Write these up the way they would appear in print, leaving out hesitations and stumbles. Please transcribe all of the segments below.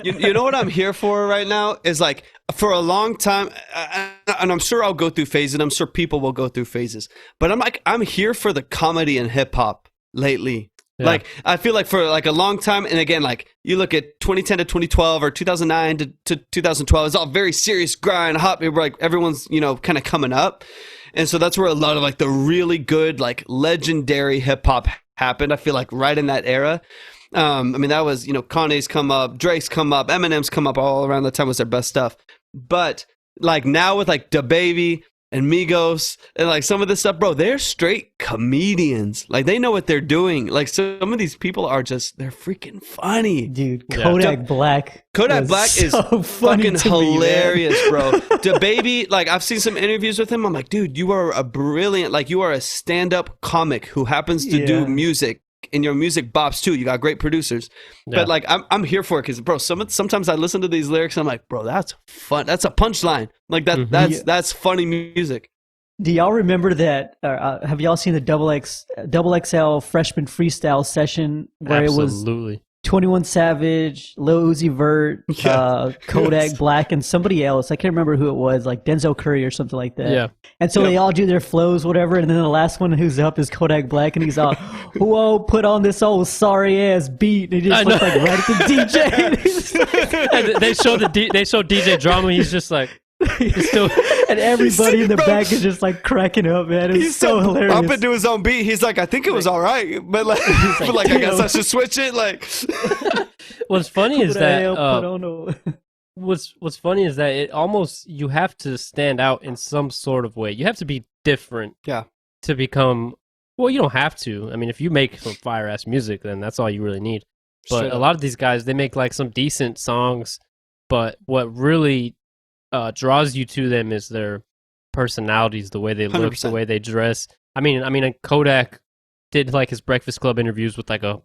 You know what I'm here for right now is like for a long time, and I'm sure I'll go through phases, and I'm sure people will go through phases. But I'm here for the comedy and hip hop lately. Yeah. Like I feel like for like a long time, and again, like you look at 2010 to 2012 or 2009 to 2012, it's all very serious grind, hop. Like everyone's kind of coming up, and so that's where a lot of like the really good like legendary hip hop happened. I feel like right in that era. I mean, that was, Kanye's come up, Drake's come up, Eminem's come up all around the time was their best stuff. But like now with like DaBaby and Migos and like some of this stuff, bro, they're straight comedians. Like they know what they're doing. Like some of these people are they're freaking funny. Dude, Kodak Black. Kodak Black is fucking hilarious, bro. DaBaby, like I've seen some interviews with him. I'm like, dude, you are a brilliant, like you are a stand-up comic who happens to do music. And your music bops too. You got great producers, but like I'm here for it because, bro, sometimes I listen to these lyrics and I'm like, bro, that's fun. That's a punchline. Like that. That's funny music. Do y'all remember that? Have y'all seen the double XL freshman freestyle session where Absolutely. It was 21 Savage, Lil Uzi Vert, Kodak Black, and somebody else? I can't remember who it was, like Denzel Curry or something like that. Yeah. And so they all do their flows, whatever, and then the last one who's up is Kodak Black, and he's all, whoa, put on this old sorry-ass beat, and he just looks like right at the DJ. And they show DJ Drama, he's just like, he's still... And everybody in the back is just like cracking up, man. It's so hilarious. Up into his own beat. He's like, I think it was all right, but like, I guess I should switch it. Like, what's funny is that what's funny is that it almost you have to stand out in some sort of way. You have to be different, to become. Well, you don't have to. I mean, if you make some fire ass music, then that's all you really need. But a lot of these guys, they make like some decent songs, but what really draws you to them is their personalities, the way they look, 100%. the way they dress. I mean, Kodak did like his Breakfast Club interviews with like a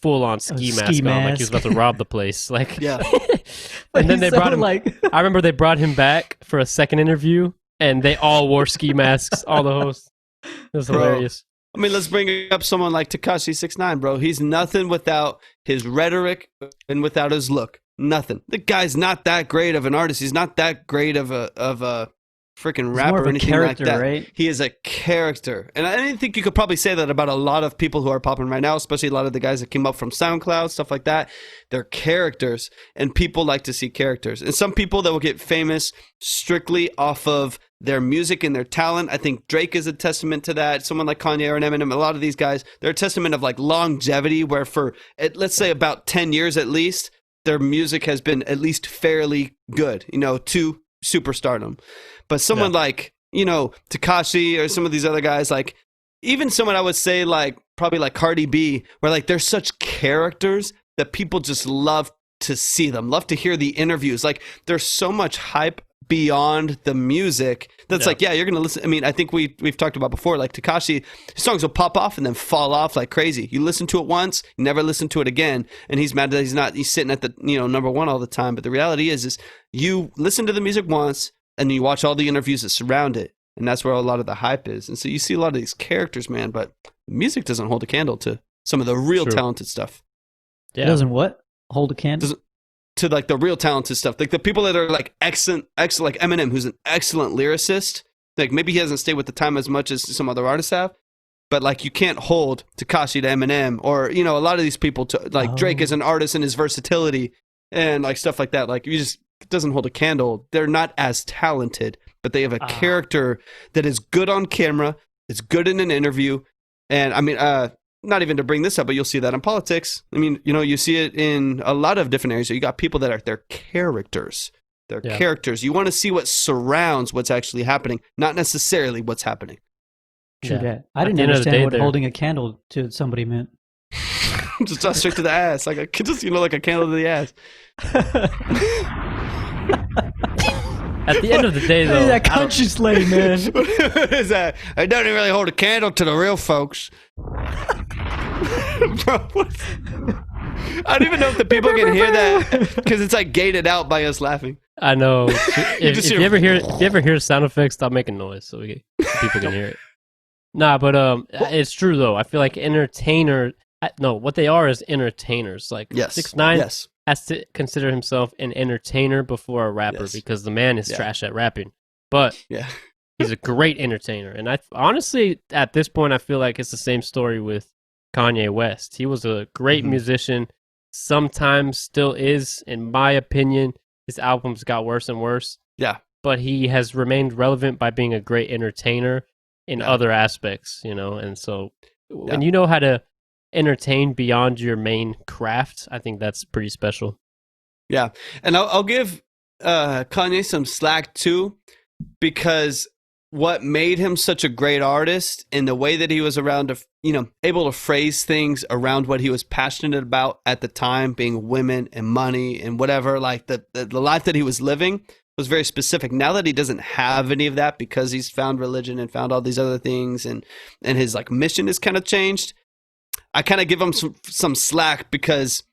full-on ski mask on, like he was about to rob the place. Like, and then they brought him. I remember they brought him back for a second interview, and they all wore ski masks. All the hosts. It was hilarious. I mean, let's bring up someone like Tekashi 6ix9ine, bro. He's nothing without his rhetoric and without his look. Nothing. The guy's not that great of an artist. He's not that great of a freaking rapper or anything like that. Right? He is a character. And I think you could probably say that about a lot of people who are popping right now, especially a lot of the guys that came up from SoundCloud, stuff like that. They're characters, and people like to see characters. And some people that will get famous strictly off of their music and their talent. I think Drake is a testament to that. Someone like Kanye or an Eminem, a lot of these guys, they're a testament of like longevity, where for, let's say about 10 years at least, their music has been at least fairly good, to superstardom. But someone like, Tekashi or some of these other guys, like even someone I would say like probably like Cardi B, where like they're such characters that people just love to see them, love to hear the interviews. Like there's so much hype beyond the music that's like, you're gonna listen. I mean, I think we've talked about before, like Tekashi, his songs will pop off and then fall off like crazy. You listen to it once, you never listen to it again, and he's mad that he's sitting at the number one all the time. But the reality is you listen to the music once and you watch all the interviews that surround it, and that's where a lot of the hype is. And so you see a lot of these characters, man, but music doesn't hold a candle to some of the real talented stuff. It doesn't what? Hold a candle? To like the real talented stuff, like the people that are like excellent, like Eminem, who's an excellent lyricist. Like maybe he hasn't stayed with the time as much as some other artists have, but like you can't hold Tekashi to Eminem, or a lot of these people to like Drake as an artist and his versatility and like stuff like that. Like it doesn't hold a candle. They're not as talented, but they have a character that is good on camera. It's good in an interview, and I mean, not even to bring this up, but you'll see that in politics. I mean, you see it in a lot of different areas. You got people that are their characters. They're characters. You want to see what surrounds what's actually happening, not necessarily what's happening. True that. I didn't understand what holding a candle to somebody meant. Just straight to the ass, like a candle to the ass. At the end of the day, though, that country slang, man. What is that? I don't really hold a candle to the real folks. Bro, what? I don't even know if the people can hear that because it's like gated out by us laughing. I know. If you ever hear sound effects, stop making noise so people can hear it. Nah, but it's true though. I feel like what they are is entertainers. Like 6ix9ine. Yes. has to consider himself an entertainer before a rapper because the man is trash at rapping. But he's a great entertainer. And I honestly, at this point, I feel like it's the same story with Kanye West. He was a great musician, sometimes still is, in my opinion. His albums got worse and worse. Yeah. But he has remained relevant by being a great entertainer in other aspects, you know? And so when you know how to entertain beyond your main craft, I think that's pretty special. Yeah. And I'll give Kanye some slack too, because what made him such a great artist in the way that he was around to, you know, able to phrase things around what he was passionate about at the time, being women and money and whatever, like the life that he was living was very specific. Now that he doesn't have any of that because he's found religion and found all these other things, and his like mission is kind of changed, I kind of give him some slack, because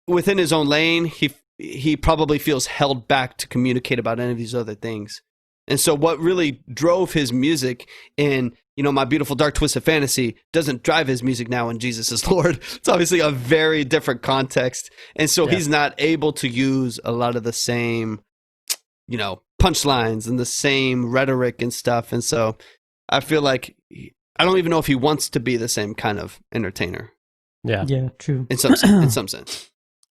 within his own lane, he probably feels held back to communicate about any of these other things. And so what really drove his music in, you know, My Beautiful Dark Twisted Fantasy doesn't drive his music now in Jesus is Lord. It's obviously a very different context. And so he's not able to use a lot of the same, you know, punchlines and the same rhetoric and stuff. And so I feel like I don't even know if he wants to be the same kind of entertainer. Yeah, true. In some sense.